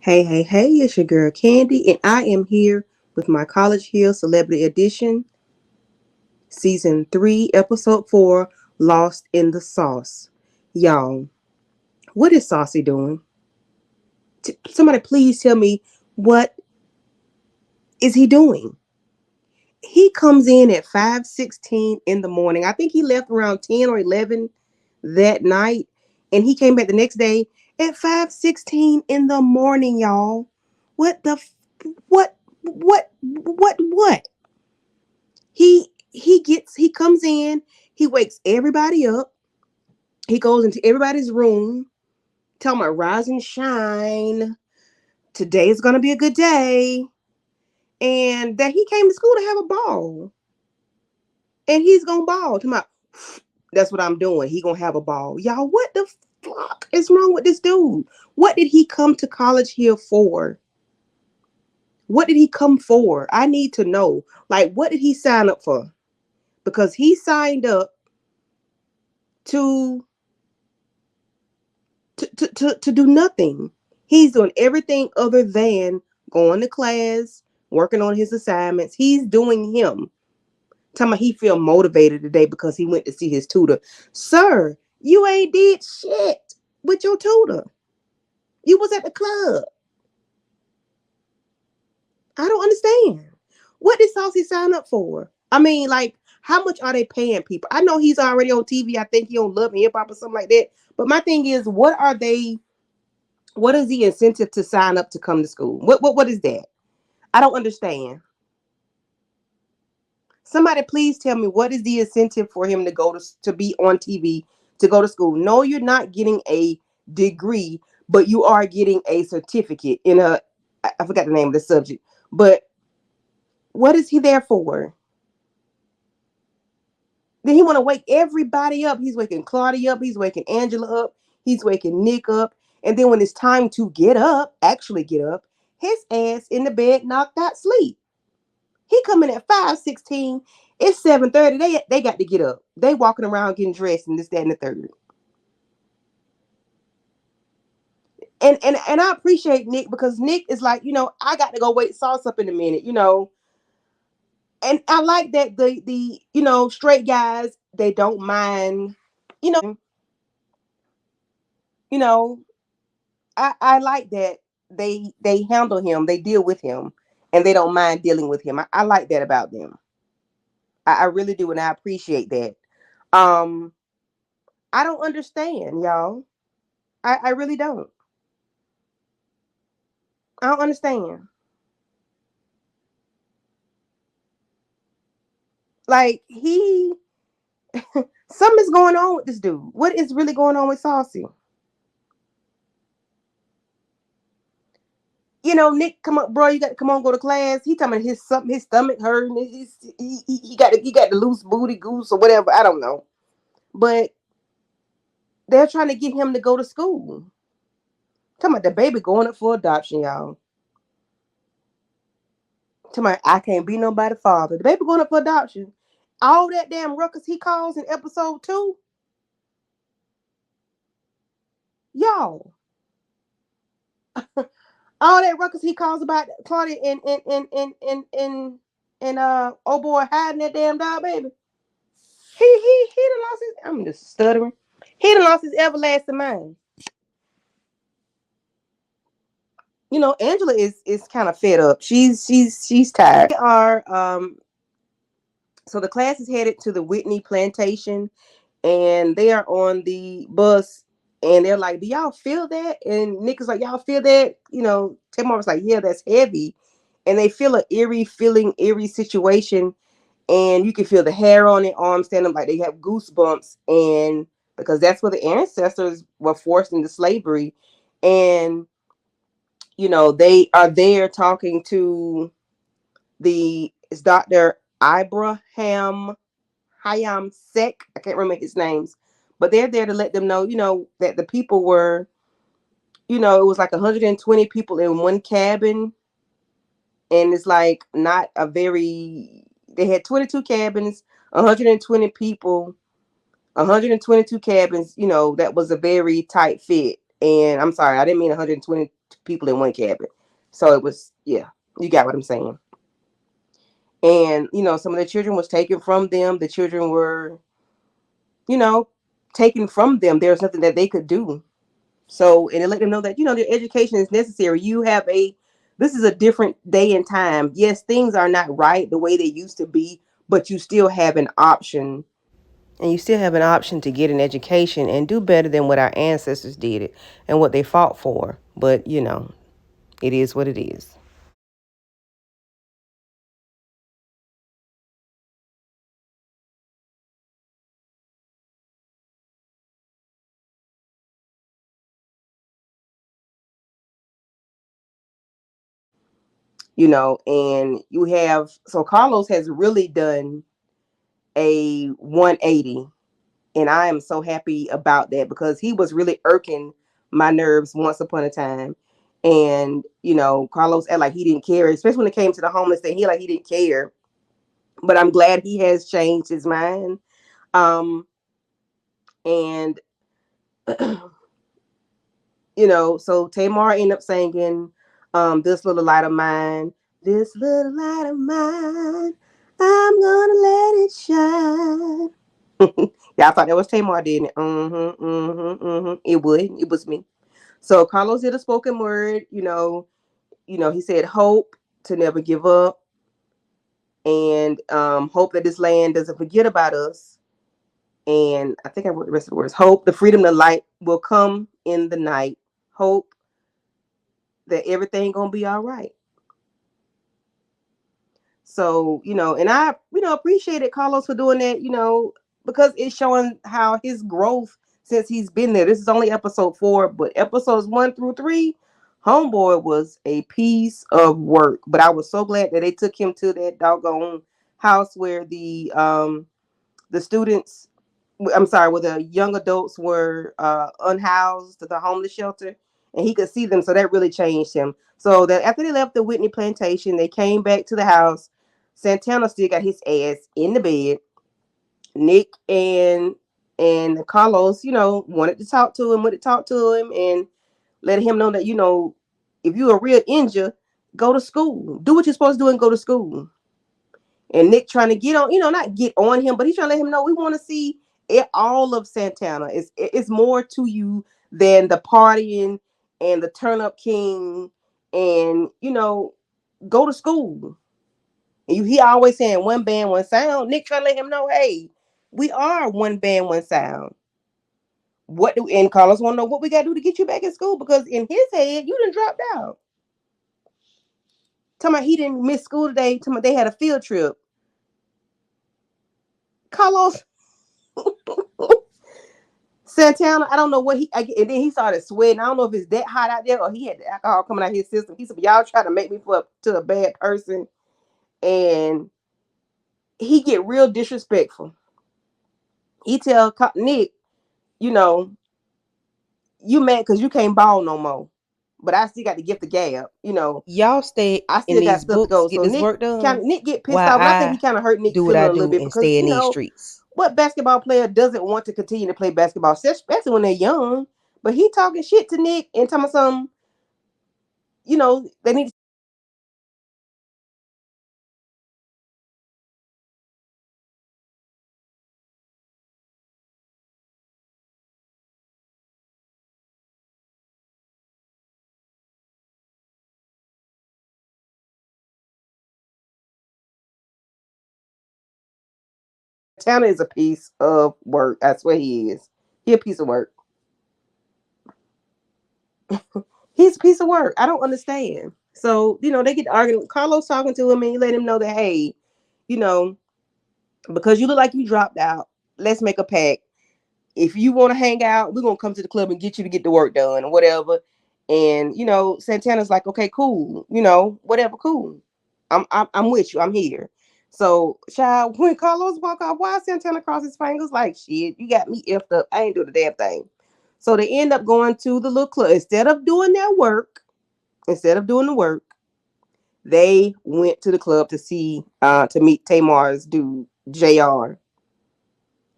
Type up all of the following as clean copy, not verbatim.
Hey, hey, hey, it's your girl Candy, and I am here with my College Hill Celebrity Edition, Season 3, Episode 4, Lost in the Sauce. Y'all, what is Saucy doing? Somebody please tell me, what is he doing? He comes in at 5:16 in the morning. I think he left around 10 or 11 that night, and he came back the next day at 5:16 in the morning, y'all. What the what? He comes in, he wakes everybody up, he goes into everybody's room, tell them rise and shine. Today is gonna be a good day. And that he came to school to have a ball. And he's gonna ball. That's what I'm doing. He gonna have a ball. Y'all, what the fuck is wrong with this dude? What did he come to college here for? What did he come for? I need to know. Like, what did he sign up for? Because he signed up to to do nothing. He's doing everything other than going to class, working on his assignments. He's doing him. Talking about he feel motivated today because he went to see his tutor. Sir, you ain't did shit with your tutor. You was at the club. I don't understand. What did Saucy sign up for? I mean, like, how much are they paying people? I know he's already on TV. I think he on Love and Hip Hop or something like that. But my thing is, what is the incentive to sign up to come to school? What is that? I don't understand. Somebody please tell me, what is the incentive for him to go to be on TV, to go to school? No, you're not getting a degree, but you are getting a certificate in I forgot the name of the subject. But what is he there for? Then he want to wake everybody up. He's waking Claudia up, he's waking Angela up, he's waking Nick up. And then when it's time to get up, actually get up, his ass in the bed knocked out sleep. He coming at 5:16. It's 7:30. They got to get up. They walking around getting dressed and this, that, and the third. And I appreciate Nick because Nick is like, I got to go wait sauce up in a minute. And I like that the straight guys, they don't mind, you know, I like that they handle him, they deal with him, and they don't mind dealing with him. I like that about them. I really do, and I appreciate that. Um, I don't understand, y'all. I really don't. I don't understand. Like something's going on with this dude. What is really going on with Saucy? Nick, come on, bro. You got to come on, go to class. He talking about his stomach hurting. He got the loose booty goose or whatever. I don't know, but they're trying to get him to go to school. Talking about the baby going up for adoption, y'all. Talking about I can't be nobody father. The baby going up for adoption. All that damn ruckus he calls in episode 2, y'all. All that ruckus he calls about Claudia and oh boy hiding that damn dog baby. He done lost his. I'm just stuttering. He done lost his everlasting mind. Angela is kind of fed up. She's tired. They are so the class is headed to the Whitney plantation, and they are on the bus, and they're like, "Do y'all feel that?" And Nick is like, "Y'all feel that?" Tamar was like, "Yeah, that's heavy," and they feel an eerie situation, and you can feel the hair on their arms stand up like they have goosebumps, and because that's where the ancestors were forced into slavery, and they are there talking to the it's Dr. Ibrahim Hayam Sek. I can't remember his names, but they're there to let them know, that the people were, it was like 120 people in one cabin, and it's like not a very. They had 22 cabins, 120 people, 122 cabins. That was a very tight fit. And I'm sorry, I didn't mean 120 people in one cabin. So it was, yeah, you got what I'm saying. And some of the children was taken from them. The children were, you know, taken from them. There's nothing that they could do. So, and it let them know that their education is necessary. This is a different day and time. Yes, things are not right the way they used to be, but you still have an option. And you still have an option to get an education and do better than what our ancestors did it and what they fought for. But, it is what it is. And so Carlos has really done a 180, and I am so happy about that because he was really irking my nerves once upon a time. And Carlos acted like he didn't care, especially when it came to the homeless thing. He didn't care, but I'm glad he has changed his mind. And so Tamar ended up singing This Little Light of Mine. This little light of mine, I'm gonna let it shine. Yeah, I thought that was Tamar, didn't it? Mm-hmm, mm-hmm, mm-hmm. It was me. So Carlos did a spoken word, he said hope to never give up, and hope that this land doesn't forget about us. And I think I wrote the rest of the words. Hope the freedom, the light will come in the night. Hope that everything gonna be all right. So, and I, appreciated Carlos for doing that, because it's showing how his growth since he's been there. This is only episode 4, but episodes 1 through 3, Homeboy was a piece of work. But I was so glad that they took him to that doggone house where the students, I'm sorry, where the young adults were unhoused, the homeless shelter, and he could see them. So that really changed him. So that after they left the Whitney plantation, they came back to the house. Santana still got his ass in the bed. Nick and Carlos, wanted to talk to him, and let him know that if you're a real injure, go to school, do what you're supposed to do, and go to school. And Nick trying to get on, not get on him, but he's trying to let him know we want to see all of Santana. It's more to you than the partying and the turn up king, and go to school. And he always saying one band, one sound. Nick trying to let him know, hey, we are one band, one sound. What do and Carlos want to know what we got to do to get you back in school, because in his head you done dropped out. Talking about he didn't miss school today. Talking about they had a field trip. Carlos Santana, I don't know what and then he started sweating. I don't know if it's that hot out there or he had the alcohol coming out of his system. He said, y'all try to make me feel to a bad person. And he get real disrespectful. He tell Nick, you know, you mad because you can't ball no more. But I still got to get the gab, Y'all stay I in still got these stuff to books, go. get So this work done, Nick get pissed while off. And I think he I kind of hurt Nick do what feeling I a little do bit and because, stay in these streets. what basketball player doesn't want to continue to play basketball, especially when they're young? But he talking shit to Nick and telling some, they need Tanner is a piece of work. I swear he is. He a piece of work. He's a piece of work. I don't understand. So, they get arguing. Carlos talking to him and he let him know that, hey, you know, because you look like you dropped out, let's make a pact. If you want to hang out, we're gonna come to the club and get you to get the work done or whatever. And Santana's like, okay, cool, whatever, cool. I'm with you. I'm here. So, child, when Carlos walk off, why Santana cross his fingers like shit? You got me effed up. I ain't do the damn thing. So they end up going to the little club instead of doing their work. Instead of doing the work, they went to the club to meet Tamar's dude, Jr.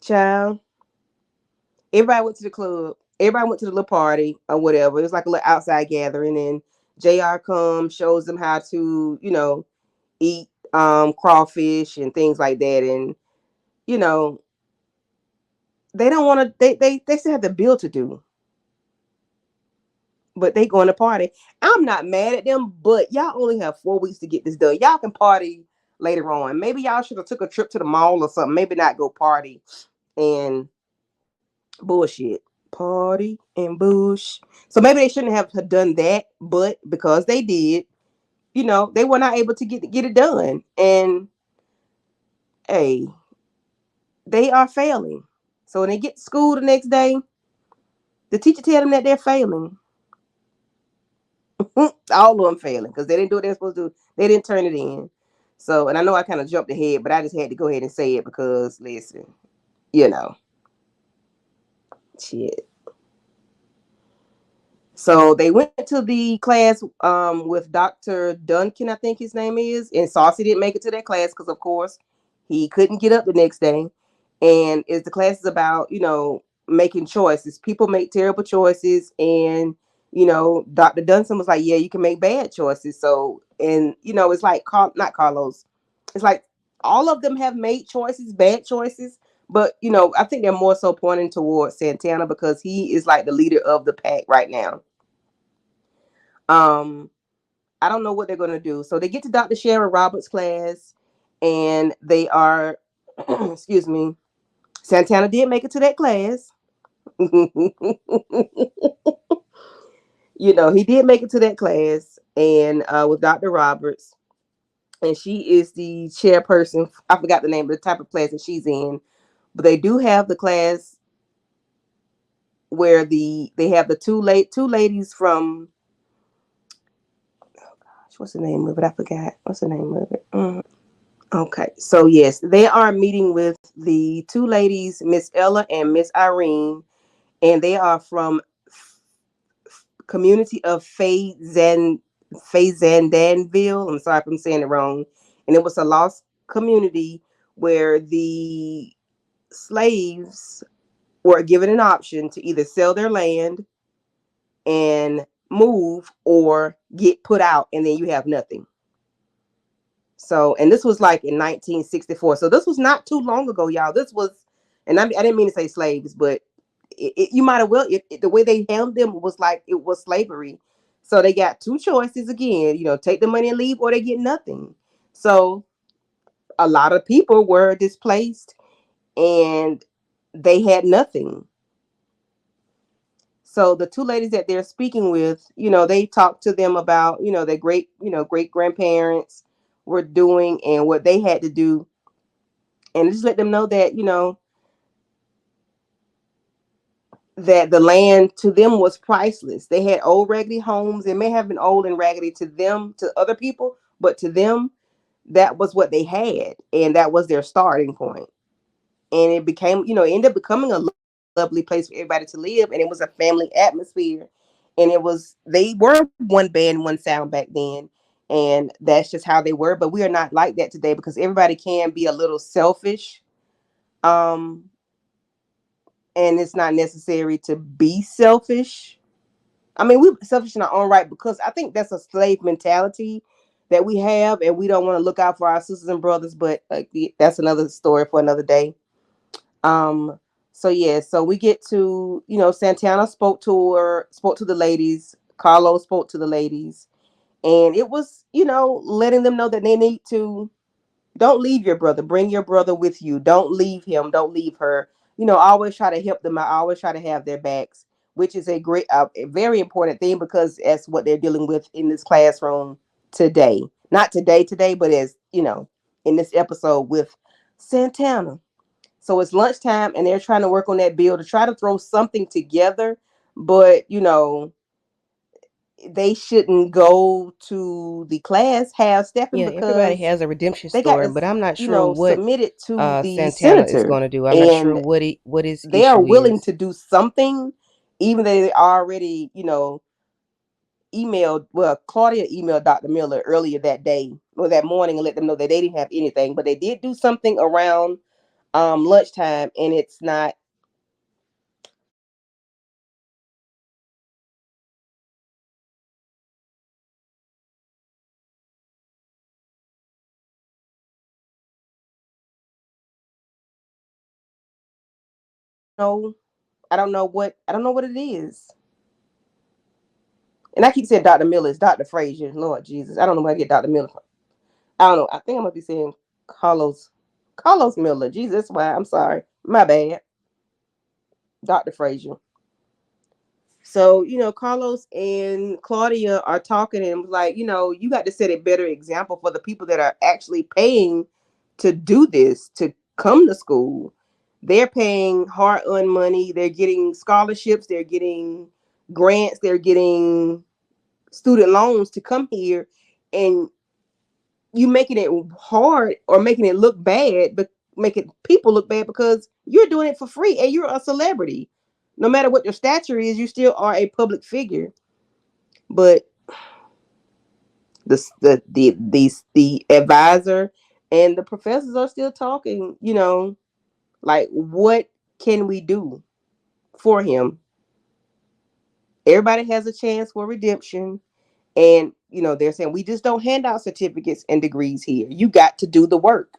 Child, everybody went to the club. everybody went to the little party or whatever. It was like a little outside gathering, and Jr. comes, shows them how to, eat crawfish and things like that. And you know, they don't want to. They still have the bill to do, but they going to party. I'm not mad at them, but y'all only have 4 weeks to get this done. Y'all can party later on. Maybe y'all should have took a trip to the mall or something. Maybe not go party and bullshit. Party and bush. So maybe they shouldn't have done that, but because they did, they were not able to get it done. And hey, they are failing. So when they get to school the next day, the teacher tell them that they're failing. All of them failing because they didn't do what they're supposed to do. They didn't turn it in. So, and I know I kind of jumped ahead, but I just had to go ahead and say it because, listen, you know, shit. So they went to the class with Dr. Duncan, I think his name is, and Saucy didn't make it to that class because, of course, he couldn't get up the next day. And is the class is about making choices. People make terrible choices, and Dr. Duncan was like, yeah, you can make bad choices. So, and it's like not Carlos. It's like all of them have made choices, bad choices. But I think they're more so pointing towards Santana because he is like the leader of the pack right now. Um, I don't know what they're gonna do. So they get to Dr. Sharon Roberts' class, and they are, excuse me, Santana did make it to that class. He did make it to that class, and with Dr. Roberts, and she is the chairperson. I forgot the name of the type of class that she's in, but they do have the class where they have the two ladies from what's the name of it? I forgot. What's the name of it? Okay, so yes, they are meeting with the two ladies, Miss Ella and Miss Irene, and they are from community of Fazandanville. I'm sorry if I'm saying it wrong. And it was a lost community where the slaves were given an option to either sell their land and move or get put out, and then you have nothing. So, and this was like in 1964. So this was not too long ago, y'all. This was, and I didn't mean to say slaves, but you might have well, the way they held them was like it was slavery. So they got two choices again, take the money and leave, or they get nothing. So a lot of people were displaced, and they had nothing. So the two ladies that they're speaking with, they talked to them about, their great grandparents were doing and what they had to do, and just let them know that that the land to them was priceless. They had old raggedy homes. It may have been old and raggedy to them, to other people, but to them, that was what they had, and that was their starting point. And it became, it ended up becoming a lovely place for everybody to live, and it was a family atmosphere. And they were one band, one sound back then, and that's just how they were. But we are not like that today because everybody can be a little selfish. Um, and it's not necessary to be selfish. I mean, we're selfish in our own right because I think that's a slave mentality that we have, and we don't want to look out for our sisters and brothers. But that's another story for another day. Um, so yeah, so we get to Santana spoke to the ladies. Carlos spoke to the ladies, and it was letting them know that they need to don't leave your brother. Bring your brother with you. Don't leave him. Don't leave her. Always try to help them out. Always try to have their backs, which is a very important thing because that's what they're dealing with in this classroom today. Not today, but as in this episode with Santana. So it's lunchtime, and they're trying to work on that bill to try to throw something together, but they shouldn't go to the class half stepping Yeah, everybody because has a redemption they got story, to, but I'm not sure what submit it to the Santana is senator, going to do. I'm not sure and what his they are issue willing is. to do something, even though they already, emailed. Well, Claudia emailed Dr. Miller earlier that day or that morning and let them know that they didn't have anything, but they did do something around lunchtime, and it's not know. I don't know what it is. And I keep saying Dr. Miller is Dr. Frazier. Lord Jesus. I don't know where I get Dr. Miller from. I don't know. I think I'm gonna be saying Carlos Carlos Miller. Jesus, that's why. I'm sorry. My bad. Dr. Frazier. So, Carlos and Claudia are talking and was like, you got to set a better example for the people that are actually paying to do this, to come to school. They're paying hard earned money. They're getting scholarships. They're getting grants. They're getting student loans to come here. And you making it hard or making it look bad, but making people look bad because you're doing it for free and you're a celebrity. No matter what your stature is, you still are a public figure. But the advisor and the professors are still talking. Like what can we do for him? Everybody has a chance for redemption, and they're saying we just don't hand out certificates and degrees here. You got to do the work.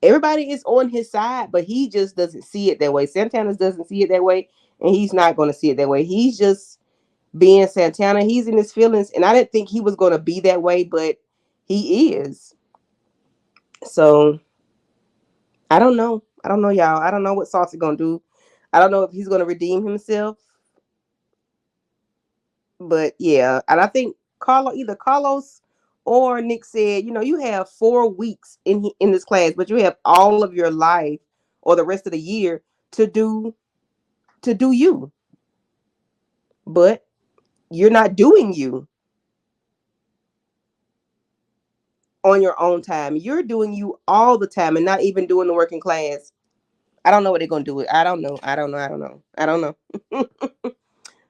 Everybody is on his side, but he just doesn't see it that way. Santana doesn't see it that way, and he's not going to see it that way. He's just being Santana. He's in his feelings, and I didn't think he was going to be that way, but he is. So I don't know. I don't know, y'all. I don't know what Saucy gonna do. I don't know if he's gonna redeem himself, but yeah. And I think either Carlos or Nick said, you have 4 weeks in this class, but you have all of your life or the rest of the year to do you. But you're not doing you on your own time. You're doing you all the time and not even doing the work in class. I don't know what they're gonna do. I don't know. I don't know. I don't know. I don't know.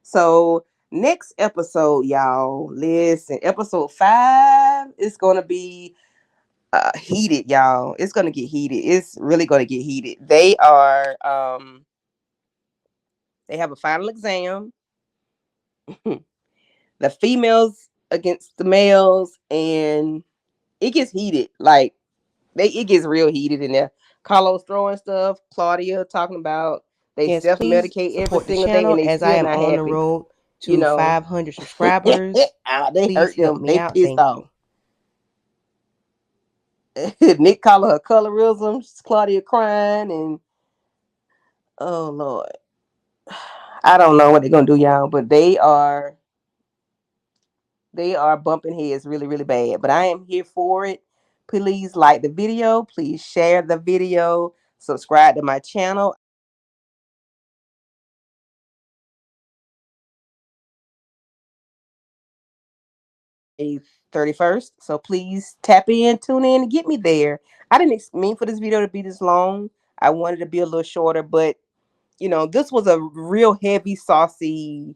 So next episode, y'all, listen, episode 5 is gonna be heated, y'all. It's gonna get heated. It's really gonna get heated. They have a final exam. The females against the males, and it gets heated. Like it gets real heated in there. Carlos throwing stuff, Claudia talking about they Yes, please self-medicate every support the single day and channel they as I still am not on the happy. road You to know. 500 subscribers. They Please hurt help them. me They out. pissed Thank off. you. Nick calling her colorism. Claudia crying, and oh Lord, I don't know what they're gonna do, y'all. But they are bumping heads really, really bad. But I am here for it. Please like the video. Please share the video. Subscribe to my channel. I will be live July 31st. So please tap in, tune in, and get me there. I didn't mean for this video to be this long. I wanted to be a little shorter, but this was a real heavy, saucy